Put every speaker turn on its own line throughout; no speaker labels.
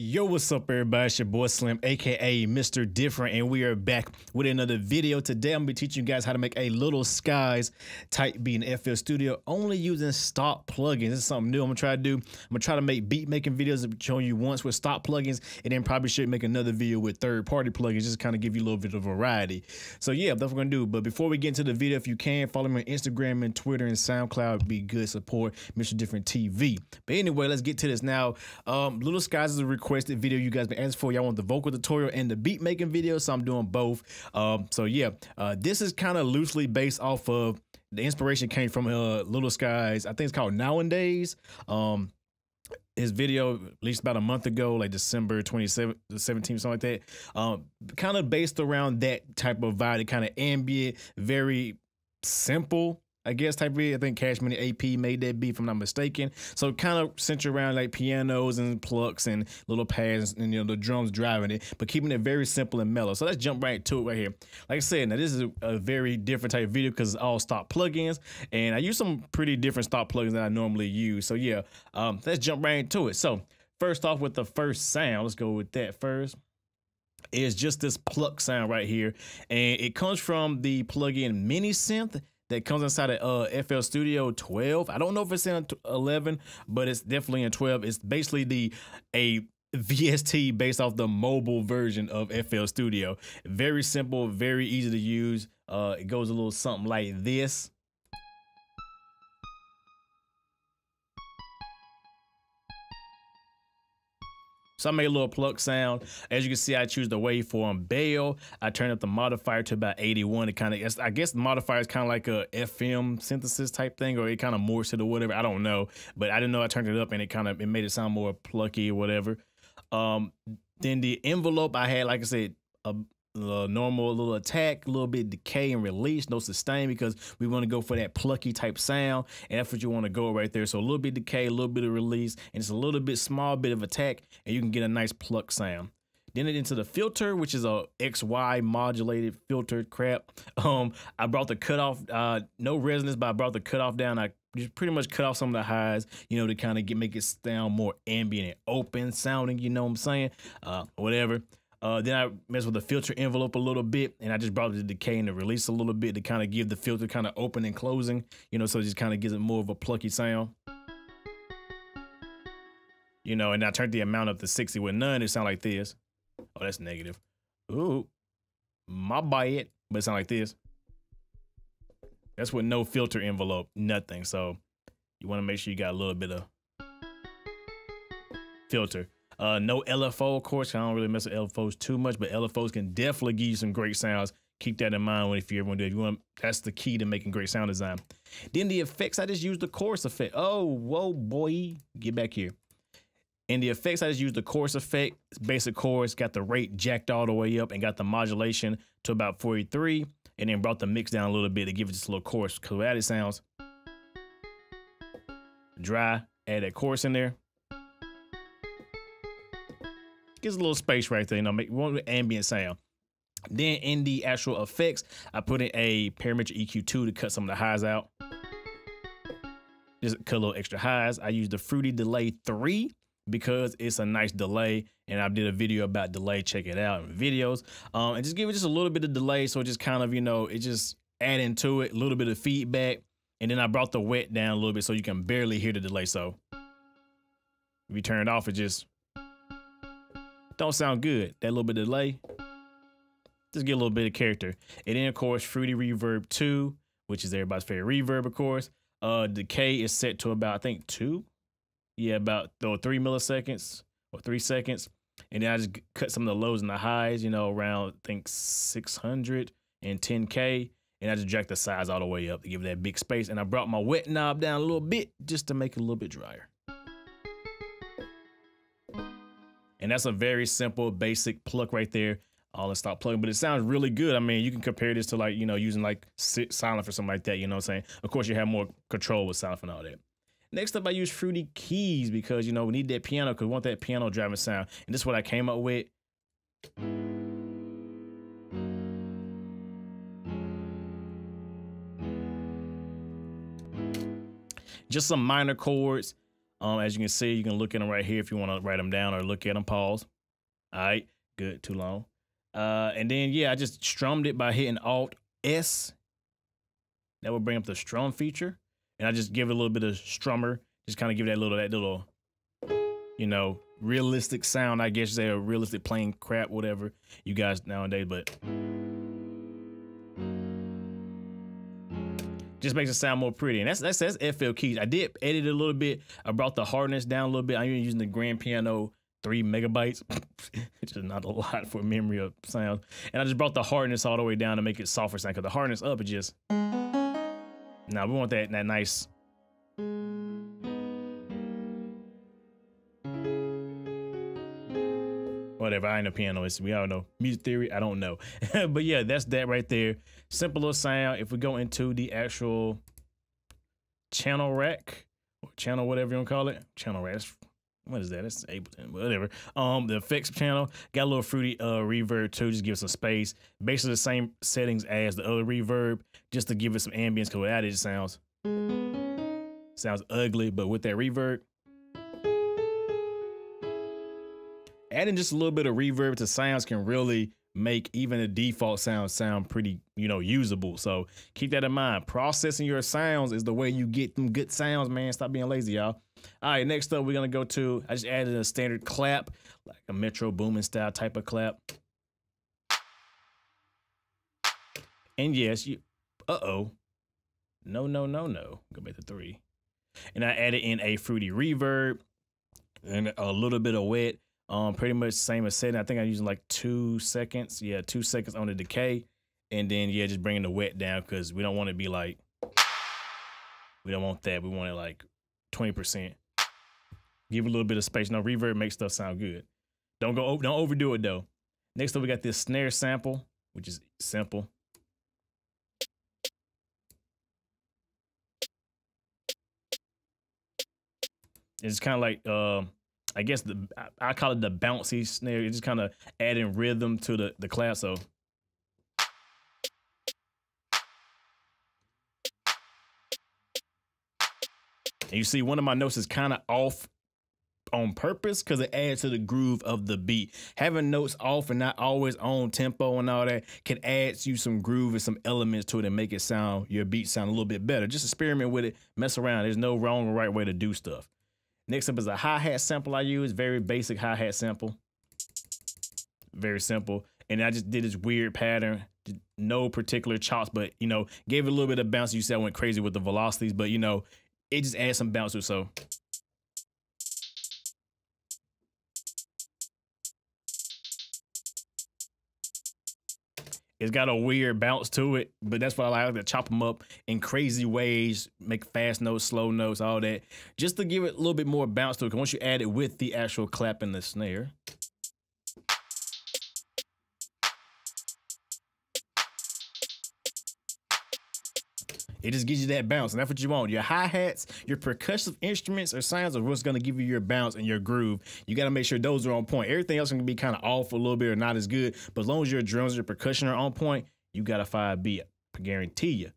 Yo, what's up, everybody? It's your boy Slim, aka Mr. Different, and we are back with another video. Today, I'm gonna be teaching you guys how to make a Lil Skies type beat in FL Studio only using stock plugins. This is something new I'm gonna try to do. I'm gonna try to make beat making videos showing you once with stock plugins, and then probably should make another video with third-party plugins, just kind of give you a little bit of variety. So yeah, that's what we're gonna do. But before we get into the video, if you can, follow me on Instagram and Twitter and SoundCloud. Be good support MrDifferentTV. But anyway, let's get to this now. Lil Skies is a requested video you guys been asking for. Y'all want the vocal tutorial and the beat making video, so I'm doing both. So yeah, this is kind of loosely based off of the inspiration came from Lil Skies. I think it's called Nowadays. His video released about a month ago, like December 27th, 17th, something like that. Kind of based around that type of vibe, kind of ambient, very simple, I guess, type of beat. I think Cash Money AP made that beat, if I'm not mistaken. So kind of centered around like pianos and plucks and little pads and, you know, the drums driving it, but keeping it very simple and mellow. So let's jump right to it right here. Like I said, now this is a very different type of video because it's all stock plugins, and I use some pretty different stock plugins that I normally use. So yeah, let's jump right into it. So first off with the first sound, let's go with that first. Is just this pluck sound right here, and it comes from the plugin Mini Synth that comes inside of FL Studio 12. I don't know if it's in 11, but it's definitely in 12. It's basically a VST based off the mobile version of FL Studio. Very simple, very easy to use. It goes a little something like this. So I made a little pluck sound. As you can see, I choose the waveform Bell. I turned up the modifier to about 81. It kind of, I guess the modifier is kind of like a FM synthesis type thing, or it kind of morphs it or whatever. I don't know, but I didn't know I turned it up and it made it sound more plucky or whatever. Then the envelope I had, like I said, a normal little attack, a little bit decay and release, no sustain, because we want to go for that plucky type sound, and that's what you want to go right there. So a little bit decay, a little bit of release, and it's a little bit small bit of attack, and you can get a nice pluck sound. Then it into the filter, which is a XY modulated filter crap. I brought the cutoff, no resonance, but I brought the cutoff down. I just pretty much cut off some of the highs, you know, to kind of make it sound more ambient and open sounding, you know what I'm saying? Whatever. Then I messed with the filter envelope a little bit, and I just brought the decay and the release a little bit to kind of give the filter kind of open and closing, you know, so it just kind of gives it more of a plucky sound. You know, and I turned the amount up to 60 with none. It sound like this. Oh, that's negative. Ooh, my bad, but it sound like this. That's with no filter envelope, nothing. So you want to make sure you got a little bit of filter. No LFO, of course. I don't really mess with LFOs too much, but LFOs can definitely give you some great sounds. Keep that in mind if you ever want to do it. You want, that's the key to making great sound design. Then the effects, I just used the chorus effect. Oh, whoa, boy, get back here. In the effects, I just used the chorus effect. It's basic chorus, got the rate jacked all the way up, and got the modulation to about 43, and then brought the mix down a little bit to give it just a little chorus. Because that it sounds dry. Add that chorus in there. Gives a little space right there, you know, make one with ambient sound. Then in the actual effects, I put in a parametric EQ2 to cut some of the highs out. Just cut a little extra highs. I used the Fruity Delay 3 because it's a nice delay, and I did a video about delay. Check it out in videos. And just give it just a little bit of delay, so it just kind of, you know, it just add into it a little bit of feedback. And then I brought the wet down a little bit so you can barely hear the delay. So if you turn it off, it just don't sound good. That little bit of delay, just get a little bit of character. And then, of course, Fruity Reverb 2, which is everybody's favorite reverb, of course. Decay is set to about, I think, 2. Yeah, about 3 milliseconds or 3 seconds. And then I just cut some of the lows and the highs, you know, around, I think, 600 and 10K. And I just jacked the size all the way up to give it that big space. And I brought my wet knob down a little bit just to make it a little bit drier. And that's a very simple, basic pluck right there. All in stock plugging, but it sounds really good. I mean, you can compare this to, like, you know, using like Silent or something like that, you know what I'm saying? Of course, you have more control with Silent and all that. Next up, I use Fruity Keys because, you know, we need that piano because we want that piano driving sound. And this is what I came up with. Just some minor chords. As you can see, you can look at them right here if you want to write them down or look at them, pause. All right, good, too long. And then, yeah, I just strummed it by hitting Alt-S. That will bring up the strum feature. And I just give it a little bit of strummer, just kind of give that little, you know, realistic sound, I guess you say, a realistic playing crap, whatever you guys nowadays, but just makes it sound more pretty. And that's FL keys. I did edit it a little bit. I brought the hardness down a little bit. I'm even using the Grand Piano 3 megabytes, which is not a lot for memory of sound. And I just brought the hardness all the way down to make it softer sound, because the hardness up, it just, now we want that nice. Whatever, I ain't a pianist. We all know music theory. I don't know. But yeah, that's that right there. Simple little sound. If we go into the actual channel rack or channel, whatever you want to call it, channel rack. What is that? That's Ableton, whatever. The effects channel got a little fruity reverb too. Just give it some space. Basically the same settings as the other reverb, just to give it some ambience. Because without it, it sounds ugly. But with that reverb, adding just a little bit of reverb to sounds can really make even the default sound pretty, you know, usable. So keep that in mind. Processing your sounds is the way you get them good sounds, man. Stop being lazy, y'all. All right, next up, we're going to go to, I just added a standard clap, like a Metro Boomin style type of clap. And yes, no. Go back to 3. And I added in a fruity reverb and a little bit of wet. Pretty much same as setting. I think I'm using like 2 seconds. Yeah, 2 seconds on the decay. And then, yeah, just bringing the wet down, because we don't want it to be like, we don't want that. We want it like 20%. Give it a little bit of space. No, reverb makes stuff sound good. Don't overdo it though. Next up, we got this snare sample, which is simple. It's kind of like, I guess I call it the bouncy snare. It's just kind of adding rhythm to the clap. So and you see one of my notes is kind of off on purpose, because it adds to the groove of the beat. Having notes off and not always on tempo and all that can add you some groove and some elements to it and make it sound, your beat sound a little bit better. Just experiment with it, mess around. There's no wrong or right way to do stuff. Next up is a hi-hat sample I use. Very basic hi-hat sample. Very simple. And I just did this weird pattern. No particular chops, but, you know, gave it a little bit of bounce. You see I went crazy with the velocities, but, you know, it just adds some bounce to it. So it's got a weird bounce to it, but that's why I like to chop them up in crazy ways, make fast notes, slow notes, all that, just to give it a little bit more bounce to it. Because once you add it with the actual clap and the snare, it just gives you that bounce, and that's what you want. Your hi-hats, your percussive instruments or sounds are what's going to give you your bounce and your groove. You got to make sure those are on point. Everything else can be kind of off a little bit or not as good, but as long as your drums, your percussion are on point, you got a 5 beat. I guarantee you.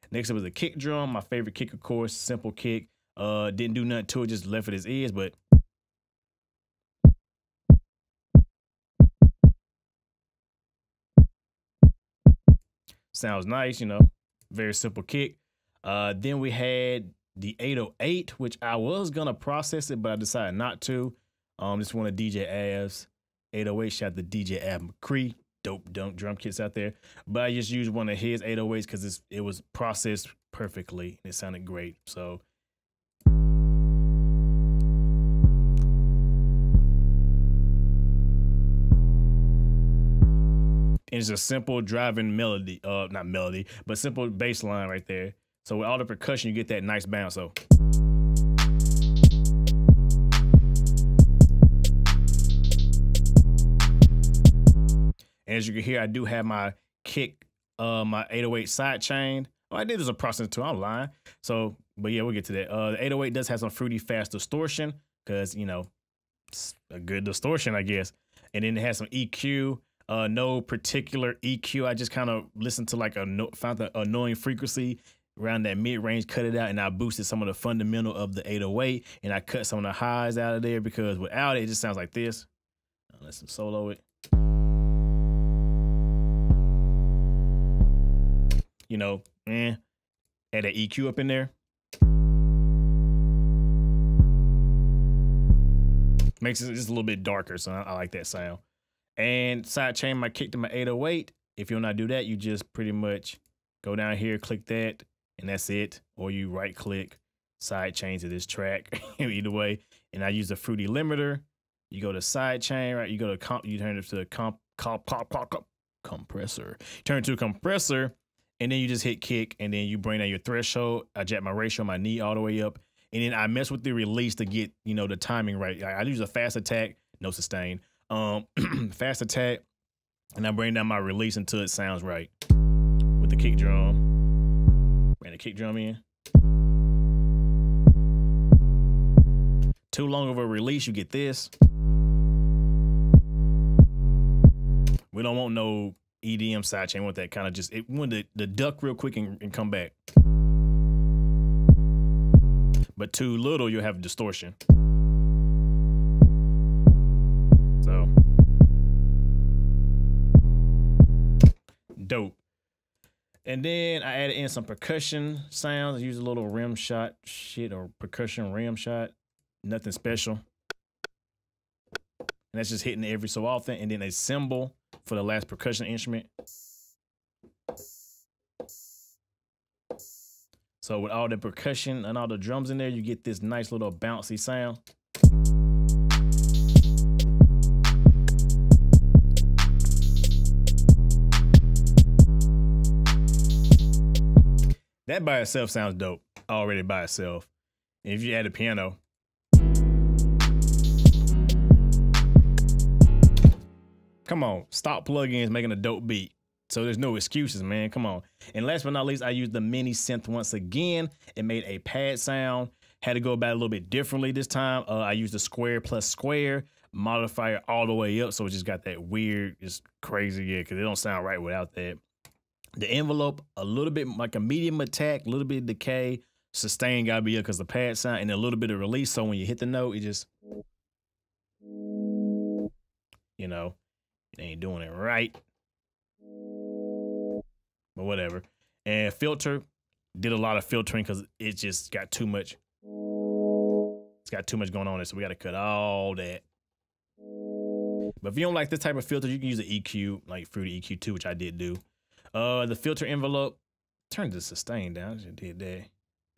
Next up is a kick drum. My favorite kick, of course, simple kick. Didn't do nothing to it, just left it as is, but sounds nice, you know. Very simple kick. Then we had the 808, which I was gonna process it, but I decided not to. Just one of DJ Av's 808. Shout out to DJ Av McCree. Dope drum kits out there. But I just used one of his 808s because it was processed perfectly and it sounded great. So it's a simple driving melody, not melody, but simple bass line right there. So with all the percussion, you get that nice bounce. So as you can hear, I do have my kick, my 808 sidechain. Oh, I did as a process too, I'm lying. So, but yeah, we'll get to that. The 808 does have some fruity fast distortion because, you know, it's a good distortion, I guess. And then it has some EQ. No particular EQ. I just kind of listened to like found the annoying frequency around that mid-range, cut it out, and I boosted some of the fundamental of the 808, and I cut some of the highs out of there because without it, it just sounds like this. Let's solo it. You know, add that EQ up in there. Makes it just a little bit darker, so I like that sound. And sidechain my kick to my 808. If you want to do that, you just pretty much go down here, click that, and that's it. Or you right click, sidechain to this track, either way. And I use the fruity limiter. You go to sidechain, right? You go to you turn it to the compressor. Turn it to a compressor, and then you just hit kick, and then you bring down your threshold. I jack my ratio, my knee all the way up. And then I mess with the release to get, you know, the timing right. I use a fast attack, no sustain. Fast attack, and I bring down my release until it sounds right. With the kick drum. Bring the kick drum in. Too long of a release, you get this. We don't want no EDM sidechain. We want that kind of just, it want the duck real quick and come back. But too little, you'll have distortion. So, dope. And then I added in some percussion sounds. I used a little rim shot shit or percussion rim shot. Nothing special. And that's just hitting every so often. And then a cymbal for the last percussion instrument. So with all the percussion and all the drums in there, you get this nice little bouncy sound. That by itself sounds dope, already by itself. And if you add a piano, come on, stop plugins making a dope beat. So there's no excuses, man. Come on. And last but not least, I used the mini synth once again. It made a pad sound. Had to go about it a little bit differently this time. I used the square plus square modifier all the way up. So it just got that weird, just crazy, yeah, because it don't sound right without that. The envelope, a little bit like a medium attack, a little bit of decay. Sustain got to be up because the pad sound, and a little bit of release. So when you hit the note, it just, you know, it ain't doing it right. But whatever. And filter, did a lot of filtering because it just got too much. It's got too much going on there, so we got to cut all that. But if you don't like this type of filter, you can use an EQ, like Fruity EQ 2, which I did do. The filter envelope, turn the sustain down. I just did that.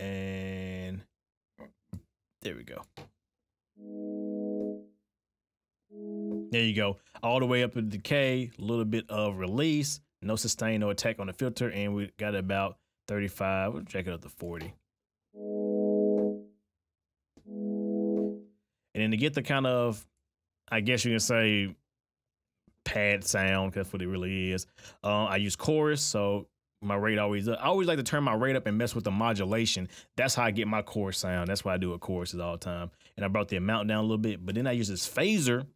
And there we go. There you go. All the way up to decay, a little bit of release. No sustain, no attack on the filter, and we got about 35. We'll check it up to 40. And then to get the kind of, I guess you can say, pad sound, that's what it really is. I use chorus, so my rate always up. I always like to turn my rate up and mess with the modulation. That's how I get my chorus sound. That's why I do a choruses all the time. And I brought the amount down a little bit, but then I use this phaser.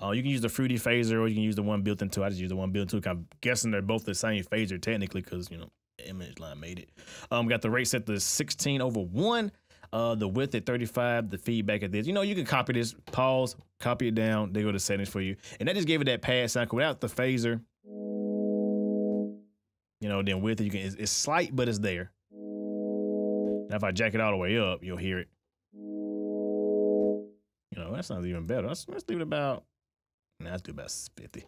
You can use the Fruity phaser, or you can use the one built into. I just use the one built into. I'm guessing they're both the same phaser technically, because you know, image line made it. Got the rate set to 16/1. The width at 35. The feedback at this. You know, you can copy this. Pause. Copy it down. They go to settings for you, and that just gave it that pad sound. Without the phaser, you know, then width you can. It's slight, but it's there. Now if I jack it all the way up, you'll hear it. You know, that sounds even better. Let's leave it about. Nah, let's do about 50.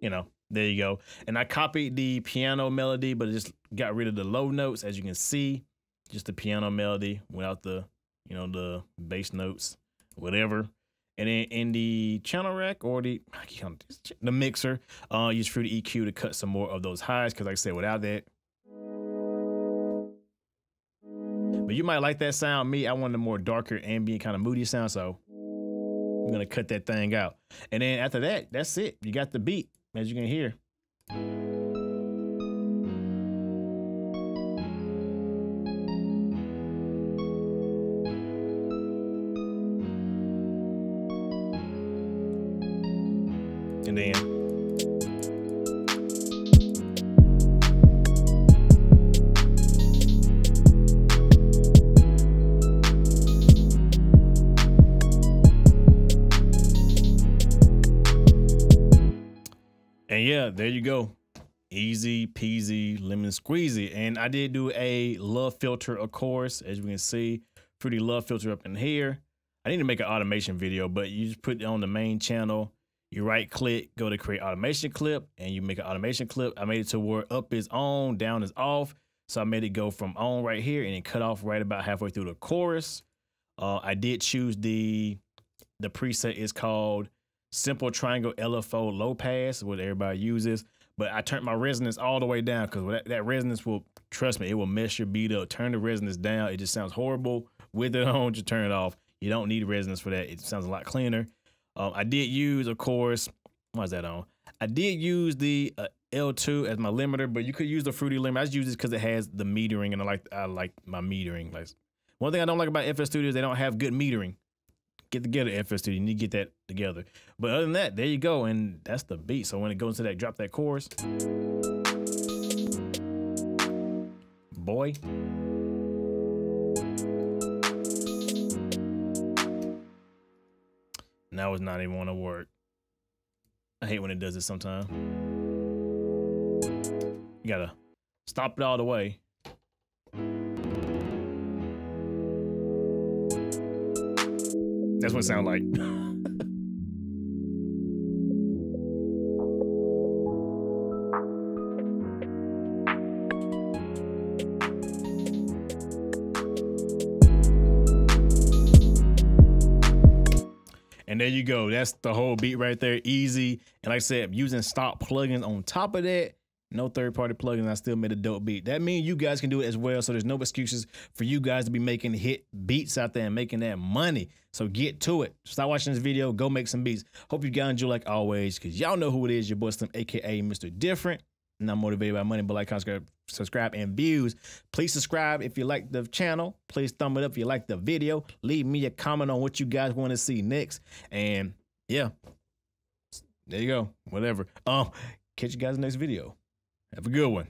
You know, there you go. And I copied the piano melody, but it just got rid of the low notes, as you can see. Just the piano melody without the, you know, the bass notes, whatever. And then in the channel rack or the mixer, use Fruity EQ to cut some more of those highs, because like I said, without that. But you might like that sound. Me, I wanted a more darker, ambient, kind of moody sound, so I'm gonna cut that thing out. And then after that, that's it. You got the beat, as you can hear. And then yeah, there you go. Easy peasy lemon squeezy. And I did do a love filter, of course, as you can see, pretty love filter up in here. I need to make an automation video, but you just put it on the main channel. You right click, go to create automation clip, and you make an automation clip. I made it to where up is on, down is off. So I made it go from on right here and then cut off right about halfway through the chorus. I did choose the preset is called Simple Triangle LFO Low Pass, what everybody uses. But I turned my resonance all the way down because that resonance will, trust me, it will mess your beat up. Turn the resonance down. It just sounds horrible. With it on, just turn it off. You don't need resonance for that. It sounds a lot cleaner. I did use, of course, why is that on? I did use the L2 as my limiter, but you could use the Fruity limiter. I just use this because it has the metering, and I like my metering. Like, one thing I don't like about FL Studio is they don't have good metering. Get together, FL Studio. You need to get that together. But other than that, there you go, and that's the beat. So when it goes into that, drop that chorus, boy. Now it's not even want to work. I hate when it does it sometimes. You gotta stop it all the way. That's what it sounds like. And there you go. That's the whole beat right there. Easy. And like I said, using stock plugins on top of that, no third-party plugins, I still made a dope beat. That means you guys can do it as well. So there's no excuses for you guys to be making hit beats out there and making that money. So get to it. Stop watching this video. Go make some beats. Hope you guys enjoy like always, because y'all know who it is. Your boy Slim, a.k.a. Mr. Different. And I'm motivated by money, but like, subscribe, and views. Please subscribe if you like the channel. Please thumb it up if you like the video. Leave me a comment on what you guys want to see next. And yeah, there you go. Whatever. Catch you guys in the next video. Have a good one.